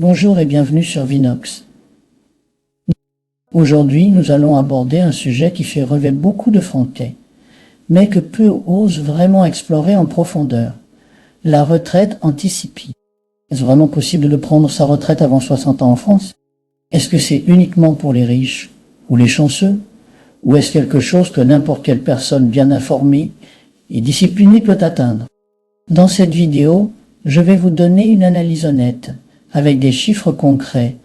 Bonjour et bienvenue sur Vinox. Aujourd'hui, nous allons aborder un sujet qui fait relever beaucoup de frontières, mais que peu osent vraiment explorer en profondeur. La retraite anticipée. Est-ce vraiment possible de prendre sa retraite avant 60 ans en France? Est-ce que c'est uniquement pour les riches ou les chanceux? Ou est-ce quelque chose que n'importe quelle personne bien informée et disciplinée peut atteindre? Dans cette vidéo, je vais vous donner une analyse honnête, avec des chiffres concrets,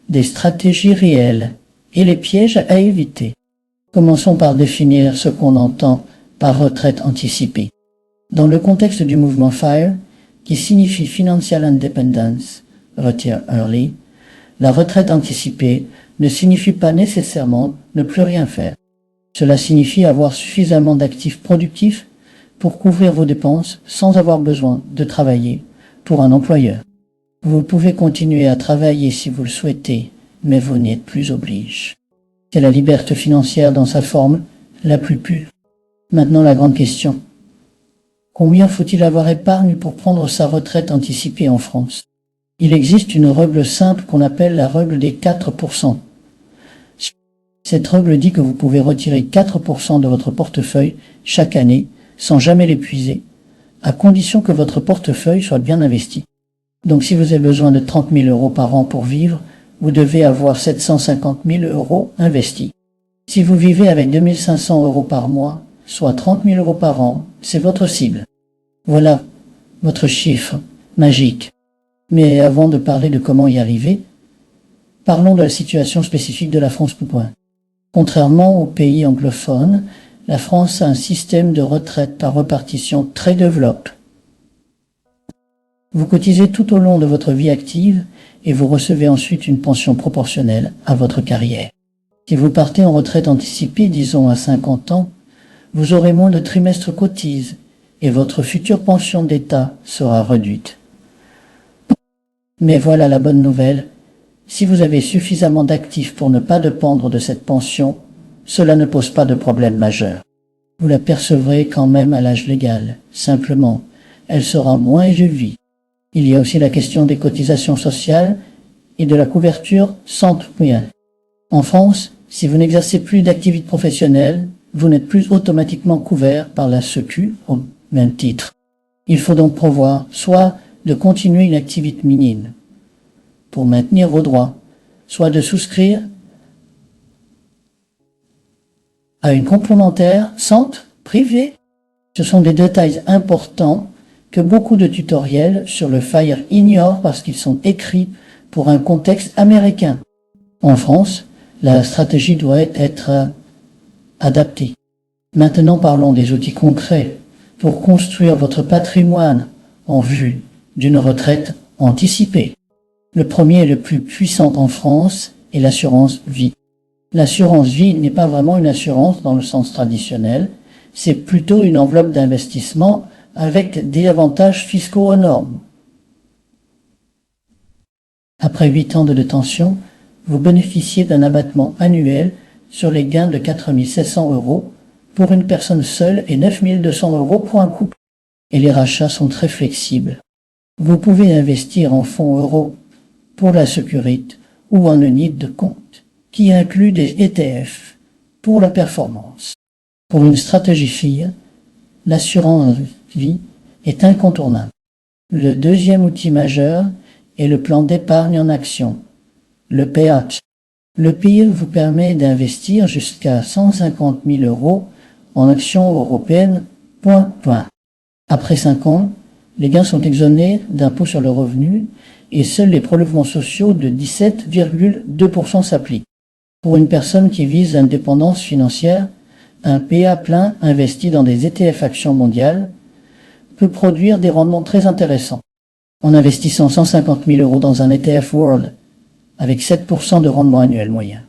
des stratégies réelles et les pièges à éviter. Commençons par définir ce qu'on entend par retraite anticipée. Dans le contexte du mouvement FIRE, qui signifie Financial Independence, Retire Early, la retraite anticipée ne signifie pas nécessairement ne plus rien faire. Cela signifie avoir suffisamment d'actifs productifs pour couvrir vos dépenses sans avoir besoin de travailler pour un employeur. Vous pouvez continuer à travailler si vous le souhaitez, mais vous n'êtes plus obligé. C'est la liberté financière dans sa forme la plus pure. Maintenant la grande question. Combien faut-il avoir épargne pour prendre sa retraite anticipée en France? Il existe une règle simple qu'on appelle la règle des 4%. Cette règle dit que vous pouvez retirer 4% de votre portefeuille chaque année sans jamais l'épuiser, à condition que votre portefeuille soit bien investi. Donc si vous avez besoin de 30 000 euros par an pour vivre, vous devez avoir 750 000 euros investis. Si vous vivez avec 2 500 euros par mois, soit 30 000 euros par an, c'est votre cible. Voilà votre chiffre magique. Mais avant de parler de comment y arriver, parlons de la situation spécifique de la France. Contrairement aux pays anglophones, la France a un système de retraite par répartition très développé. Vous cotisez tout au long de votre vie active et vous recevez ensuite une pension proportionnelle à votre carrière. Si vous partez en retraite anticipée, disons à 50 ans, vous aurez moins de trimestres cotises et votre future pension d'État sera réduite. Mais voilà la bonne nouvelle. Si vous avez suffisamment d'actifs pour ne pas dépendre de cette pension, cela ne pose pas de problème majeur. Vous la percevrez quand même à l'âge légal. Simplement, elle sera moins élevée. Il y a aussi la question des cotisations sociales et de la couverture santé. En France, si vous n'exercez plus d'activité professionnelle, vous n'êtes plus automatiquement couvert par la Sécu au même titre. Il faut donc prévoir soit de continuer une activité minime pour maintenir vos droits, soit de souscrire à une complémentaire santé privée. Ce sont des détails importants que beaucoup de tutoriels sur le FIRE ignorent parce qu'ils sont écrits pour un contexte américain. En France, la stratégie doit être adaptée. Maintenant parlons des outils concrets pour construire votre patrimoine en vue d'une retraite anticipée. Le premier et le plus puissant en France est l'assurance vie. L'assurance vie n'est pas vraiment une assurance dans le sens traditionnel, c'est plutôt une enveloppe d'investissement avec des avantages fiscaux énormes. Après 8 ans de détention, vous bénéficiez d'un abattement annuel sur les gains de 4 700 euros pour une personne seule et 9 200 euros pour un couple. Et les rachats sont très flexibles. Vous pouvez investir en fonds euros pour la sécurité ou en unité de compte, qui inclut des ETF pour la performance. Pour une stratégie FIRE, l'assurance vie est incontournable. Le deuxième outil majeur est le plan d'épargne en action, le PEAC. Le PIR vous permet d'investir jusqu'à 150 000 euros en actions européennes. Après 5 ans, les gains sont exonérés d'impôt sur le revenu et seuls les prélèvements sociaux de 17,2% s'appliquent. Pour une personne qui vise l'indépendance financière, un PA plein investi dans des ETF actions mondiales peut produire des rendements très intéressants. En investissant 150 000 euros dans un ETF World, avec 7% de rendement annuel moyen.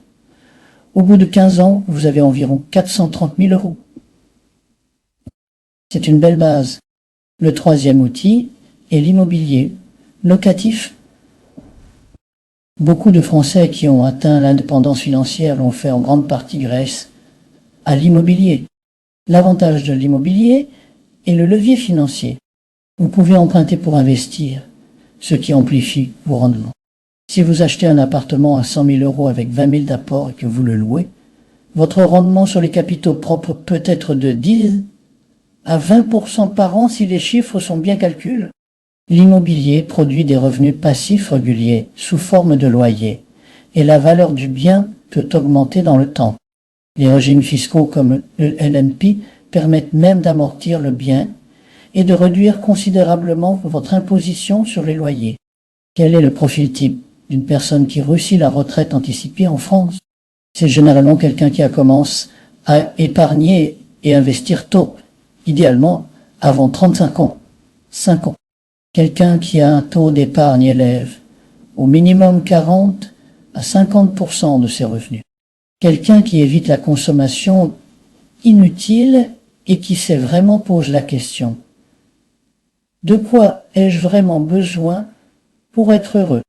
Au bout de 15 ans, vous avez environ 430 000 euros. C'est une belle base. Le troisième outil est l'immobilier locatif. Beaucoup de Français qui ont atteint l'indépendance financière l'ont fait en grande partie grâce à l'immobilier. L'avantage de l'immobilier est le levier financier. Vous pouvez emprunter pour investir, ce qui amplifie vos rendements. Si vous achetez un appartement à 100 000 euros avec 20 000 d'apport et que vous le louez, votre rendement sur les capitaux propres peut être de 10 à 20% par an si les chiffres sont bien calculés. L'immobilier produit des revenus passifs réguliers sous forme de loyer et la valeur du bien peut augmenter dans le temps. Les régimes fiscaux comme le LMP permettent même d'amortir le bien et de réduire considérablement votre imposition sur les loyers. Quel est le profil type d'une personne qui réussit la retraite anticipée en France? C'est généralement quelqu'un qui commence à épargner et investir tôt, idéalement avant 35 ans, 5 ans. Quelqu'un qui a un taux d'épargne élève, au minimum 40 à 50% de ses revenus. Quelqu'un qui évite la consommation inutile et qui sait vraiment poser la question. De quoi ai-je vraiment besoin pour être heureux?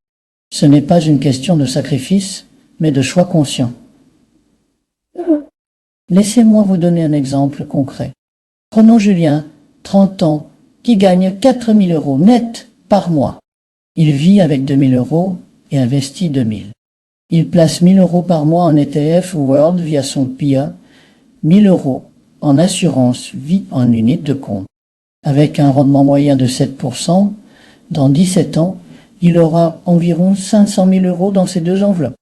Ce n'est pas une question de sacrifice, mais de choix conscient. Laissez-moi vous donner un exemple concret. Prenons Julien, 30 ans, qui gagne 4 000 euros net par mois. Il vit avec 2 000 euros et investit 2 000. Il place 1 000 euros par mois en ETF World via son PIA, 1 000 euros en assurance vie en unité de compte. Avec un rendement moyen de 7%, dans 17 ans, il aura environ 500 000 euros dans ces deux enveloppes.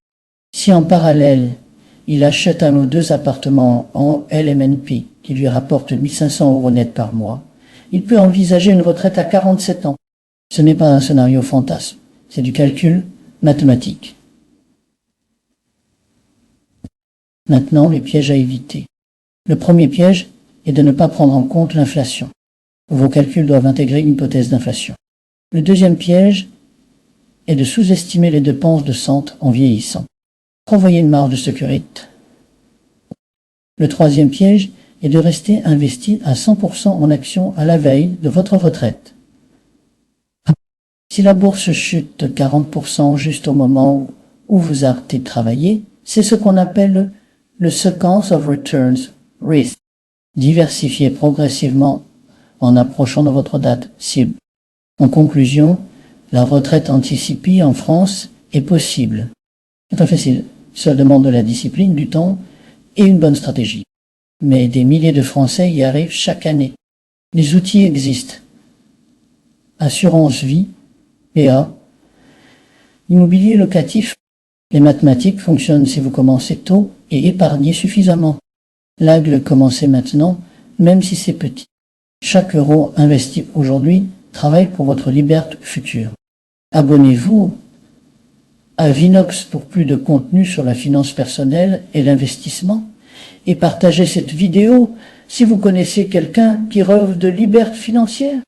Si en parallèle, il achète un ou deux appartements en LMNP qui lui rapportent 1 500 euros net par mois, il peut envisager une retraite à 47 ans. Ce n'est pas un scénario fantasme, c'est du calcul mathématique. Maintenant, les pièges à éviter. Le premier piège est de ne pas prendre en compte l'inflation. Vos calculs doivent intégrer une hypothèse d'inflation. Le deuxième piège est de sous-estimer les dépenses de santé en vieillissant. Prévoyez une marge de sécurité. Le troisième piège est de rester investi à 100% en actions à la veille de votre retraite. Si la bourse chute de 40% juste au moment où vous arrêtez de travailler, c'est ce qu'on appelle le sequence of returns risk. Diversifiez progressivement en approchant de votre date cible. En conclusion, la retraite anticipée en France est possible. C'est très facile. Cela demande de la discipline, du temps et une bonne stratégie. Mais des milliers de Français y arrivent chaque année. Les outils existent. Assurance vie, PA, immobilier locatif. Les mathématiques fonctionnent si vous commencez tôt et épargnez suffisamment. L'aigle commencez maintenant, même si c'est petit. Chaque euro investi aujourd'hui travaille pour votre liberté future. Abonnez-vous à Vinox pour plus de contenu sur la finance personnelle et l'investissement et partagez cette vidéo si vous connaissez quelqu'un qui rêve de liberté financière.